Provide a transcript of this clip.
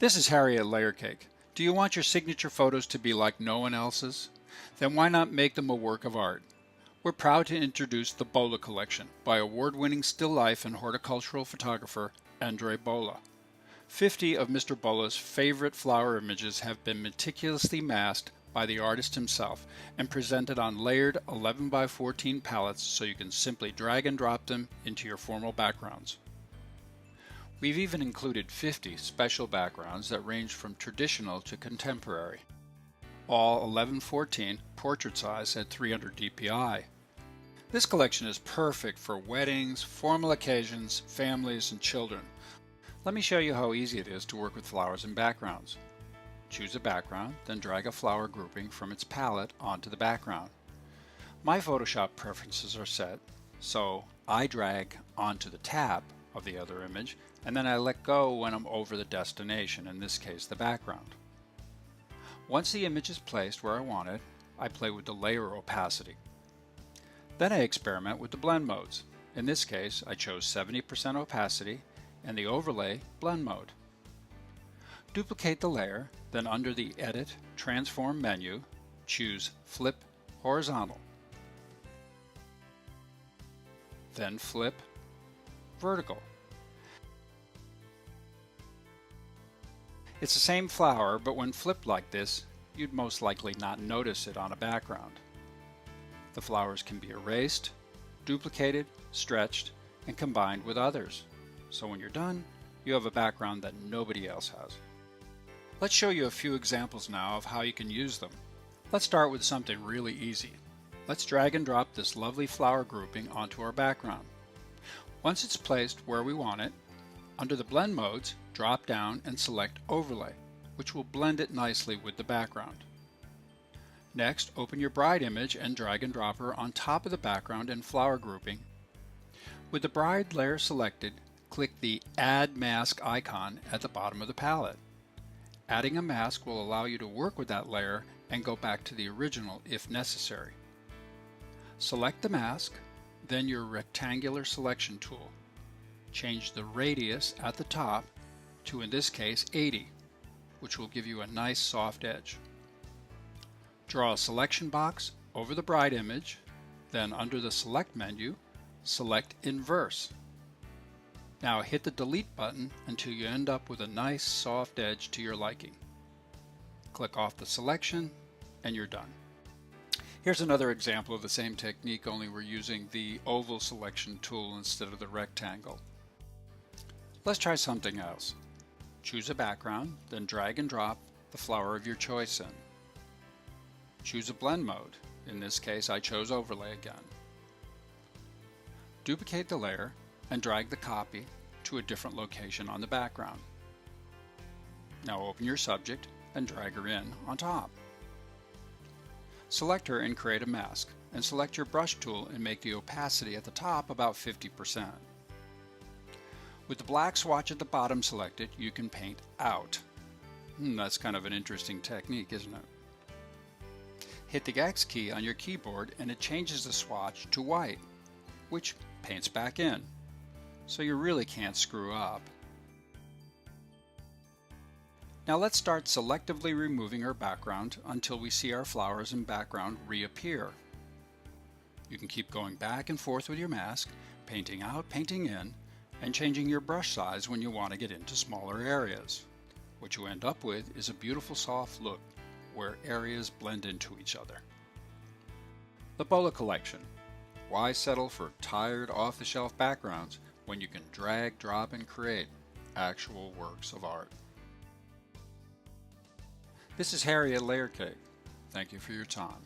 This is Harry at LayerCake. Do you want your signature photos to be like no one else's? Then why not make them a work of art? We're proud to introduce the Balogh collection by award-winning still life and horticultural photographer Andrea Balogh. 50 of Mr. Balogh's favorite flower images have been meticulously masked by the artist himself and presented on layered 11 by 14 palettes so you can simply drag and drop them into your formal backgrounds. We've even included 50 special backgrounds that range from traditional to contemporary, all 1114 portrait size at 300 dpi. This collection is perfect for weddings, formal occasions, families, and children. Let me show you how easy it is to work with flowers and backgrounds. Choose a background, then drag a flower grouping from its palette onto the background. My Photoshop preferences are set, so I drag onto the tab of the other image, and then I let go when I'm over the destination, in this case the background. Once the image is placed where I want it, I play with the layer opacity. Then I experiment with the blend modes. In this case, I chose 70% opacity and the overlay blend mode. Duplicate the layer, then under the Edit, Transform menu, choose Flip Horizontal. Then flip Vertical. It's the same flower, but when flipped like this, you'd most likely not notice it on a background. The flowers can be erased, duplicated, stretched, and combined with others. So when you're done, you have a background that nobody else has. Let's show you a few examples now of how you can use them. Let's start with something really easy. Let's drag and drop this lovely flower grouping onto our background. Once it's placed where we want it, under the blend modes, drop down and select Overlay, which will blend it nicely with the background. Next, open your bride image and drag and drop her on top of the background and flower grouping. With the bride layer selected, click the Add Mask icon at the bottom of the palette. Adding a mask will allow you to work with that layer and go back to the original if necessary. Select the mask, then your rectangular selection tool. Change the radius at the top to, in this case, 80, which will give you a nice soft edge. Draw a selection box over the bride image, then under the Select menu, select Inverse. Now hit the Delete button until you end up with a nice soft edge to your liking. Click off the selection and you're done. Here's another example of the same technique, only we're using the oval selection tool instead of the rectangle. Let's try something else. Choose a background, then drag and drop the flower of your choice in. Choose a blend mode. In this case, I chose Overlay again. Duplicate the layer and drag the copy to a different location on the background. Now open your subject and drag her in on top. Select her and create a mask, and select your brush tool and make the opacity at the top about 50%. With the black swatch at the bottom selected, you can paint out. That's kind of an interesting technique, isn't it? Hit the X key on your keyboard and it changes the swatch to white, which paints back in, so you really can't screw up. Now let's start selectively removing our background until we see our flowers and background reappear. You can keep going back and forth with your mask, painting out, painting in, and changing your brush size when you want to get into smaller areas. What you end up with is a beautiful soft look where areas blend into each other. The Balogh collection. Why settle for tired off-the-shelf backgrounds when you can drag, drop, and create actual works of art? This is Harry at LayerCake. Thank you for your time.